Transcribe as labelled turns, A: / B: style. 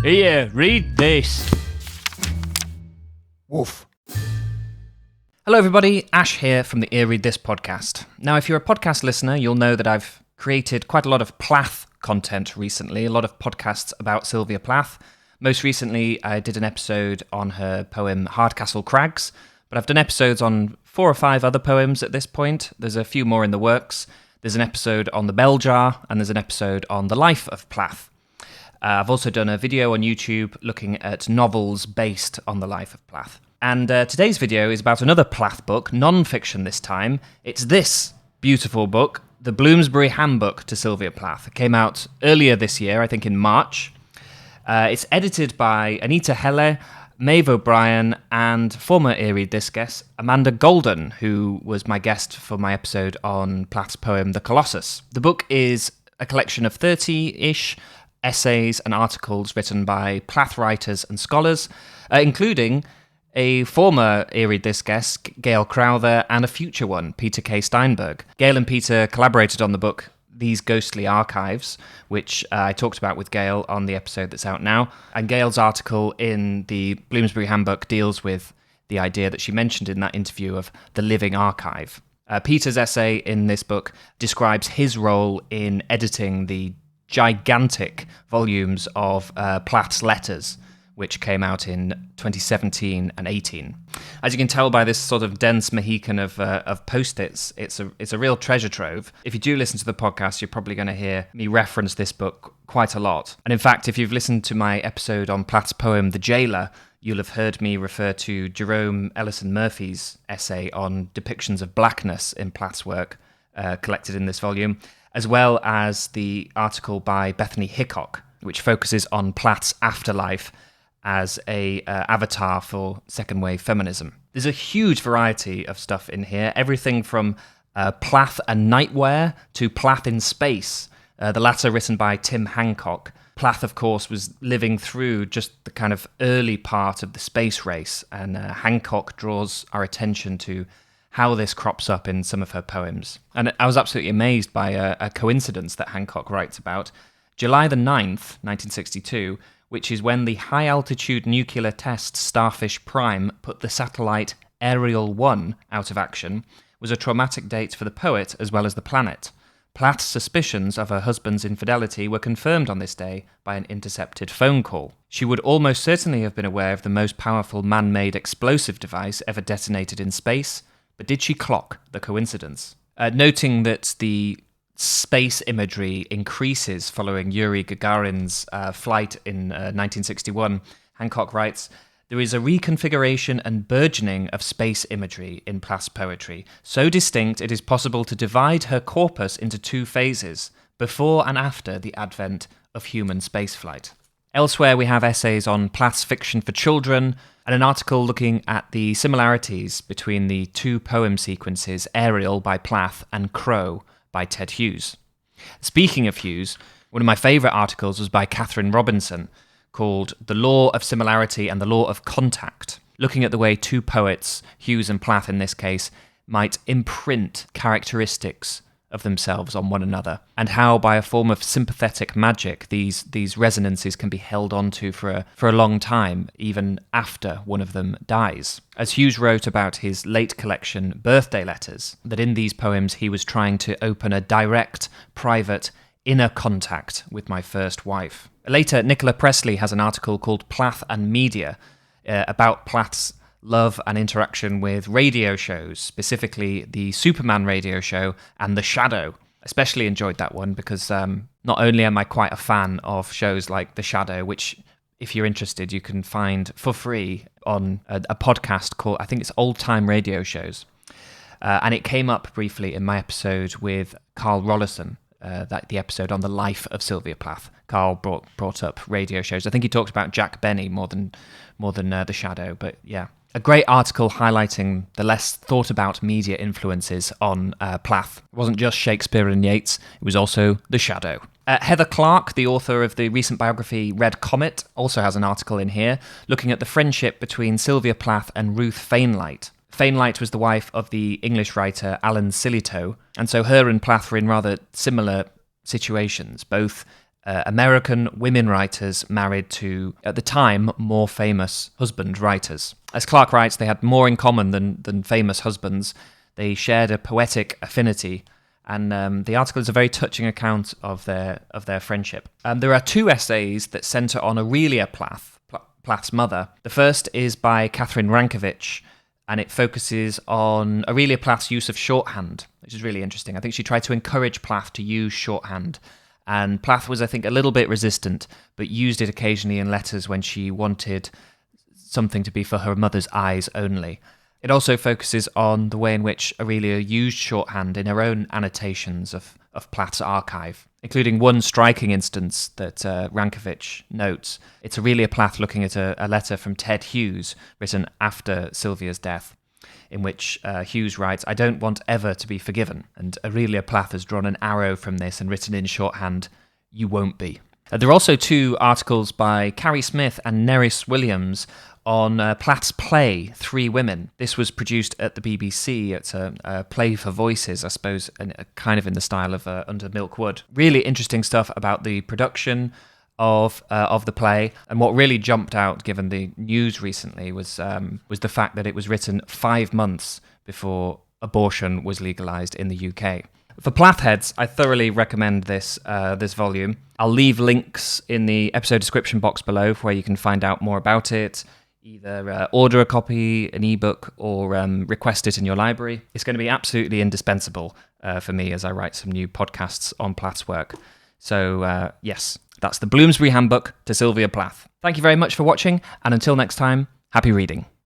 A: Here, read this.
B: Woof.
C: Hello everybody, Ash here from the Ear Read This podcast. Now if you're a podcast listener, you'll know that I've created quite a lot of Plath content recently, a lot of podcasts about Sylvia Plath. Most recently I did an episode on her poem Hardcastle Crags, but I've done episodes on 4 or 5 other poems at this point. There's a few more in the works. There's an episode on the bell jar, and there's an episode on the life of Plath. I've also done a video on YouTube looking at novels based on the life of Plath. And today's video is about another Plath book, non-fiction this time. It's this beautiful book, the Bloomsbury Handbook to Sylvia Plath. It came out earlier this year, I think in March. It's edited by Anita Hele, Maeve O'Brien, and former Ear Read This guest, Amanda Golden, who was my guest for my episode on Plath's poem The Colossus. The book is a collection of 30-ish essays and articles written by Plath writers and scholars, including a former Ear Read This guest, Gail Crowther, and a future one, Peter K. Steinberg. Gail and Peter collaborated on the book These Ghostly Archives, which I talked about with Gail on the episode that's out now. And Gail's article in the Bloomsbury Handbook deals with the idea that she mentioned in that interview of the living archive. Peter's essay in this book describes his role in editing the gigantic volumes of Plath's letters, which came out in 2017 and 18. As you can tell by this sort of dense Mohican of post-its, it's a real treasure trove. If you do listen to the podcast, you're probably going to hear me reference this book quite a lot. And in fact, if you've listened to my episode on Plath's poem The Jailer, you'll have heard me refer to Jerome Ellison Murphy's essay on depictions of blackness in Plath's work, collected in this volume, as well as the article by Bethany Hickok, which focuses on Plath's afterlife as a avatar for second-wave feminism. There's a huge variety of stuff in here, everything from Plath and nightwear to Plath in space, the latter written by Tim Hancock. Plath, of course, was living through just the kind of early part of the space race, and Hancock draws our attention to how this crops up in some of her poems. And I was absolutely amazed by a coincidence that Hancock writes about. July the 9th, 1962, which is when the high-altitude nuclear test Starfish Prime put the satellite Ariel 1 out of action, was a traumatic date for the poet as well as the planet. Plath's suspicions of her husband's infidelity were confirmed on this day by an intercepted phone call. She would almost certainly have been aware of the most powerful man-made explosive device ever detonated in space, but did she clock the coincidence? Noting that the space imagery increases following Yuri Gagarin's flight in 1961, Hancock writes, "There is a reconfiguration and burgeoning of space imagery in Plath's poetry, so distinct it is possible to divide her corpus into 2 phases, before and after the advent of human spaceflight." Elsewhere we have essays on Plath's fiction for children, and an article looking at the similarities between the 2 poem sequences, Ariel by Plath and Crow by Ted Hughes. Speaking of Hughes, one of my favourite articles was by Catherine Robinson, called The Law of Similarity and the Law of Contact, looking at the way 2 poets, Hughes and Plath in this case, might imprint characteristics of themselves on one another, and how by a form of sympathetic magic these resonances can be held onto for a long time, even after one of them dies. As Hughes wrote about his late collection Birthday Letters, that in these poems he was trying to open a direct, private, inner contact with my first wife. Later, Nicola Presley has an article called Plath and Media, about Plath's love and interaction with radio shows, specifically the Superman radio show and The Shadow. Especially enjoyed that one because not only am I quite a fan of shows like The Shadow, which, if you're interested, you can find for free on a podcast called, I think it's Old Time Radio Shows. And it came up briefly in my episode with Carl Rollison, the episode on the life of Sylvia Plath. Carl brought up radio shows. I think he talked about Jack Benny more than The Shadow, but yeah. A great article highlighting the less thought-about media influences on Plath. It wasn't just Shakespeare and Yeats, it was also The Shadow. Heather Clark, the author of the recent biography Red Comet, also has an article in here looking at the friendship between Sylvia Plath and Ruth Fainlight. Fainlight was the wife of the English writer Alan Sillitoe, and so her and Plath were in rather similar situations, both American women writers married to, at the time, more famous husband writers. As Clark writes, they had more in common than famous husbands. They shared a poetic affinity, and the article is a very touching account of their friendship. There are 2 essays that centre on Aurelia Plath, Plath's mother. The first is by Catherine Rankovich, and it focuses on Aurelia Plath's use of shorthand, which is really interesting. I think she tried to encourage Plath to use shorthand, and Plath was, I think, a little bit resistant, but used it occasionally in letters when she wanted something to be for her mother's eyes only. It also focuses on the way in which Aurelia used shorthand in her own annotations of Plath's archive, including one striking instance that Rankovich notes. It's Aurelia Plath looking at a letter from Ted Hughes, written after Sylvia's death, in which Hughes writes, "I don't want ever to be forgiven." And Aurelia Plath has drawn an arrow from this and written in shorthand, "You won't be." There are also 2 articles by Carrie Smith and Nerys Williams on Plath's play, 3 Women. This was produced at the BBC. It's a play for voices, I suppose, and kind of in the style of Under Milk Wood. Really interesting stuff about the production of the play, and what really jumped out, given the news recently, was the fact that it was written 5 months before abortion was legalised in the UK. For Plath heads, I thoroughly recommend this volume. I'll leave links in the episode description box below where you can find out more about it. Either order a copy, an ebook, or request it in your library. It's going to be absolutely indispensable for me as I write some new podcasts on Plath's work. So yes, that's the Bloomsbury Handbook to Sylvia Plath. Thank you very much for watching, and until next time, happy reading.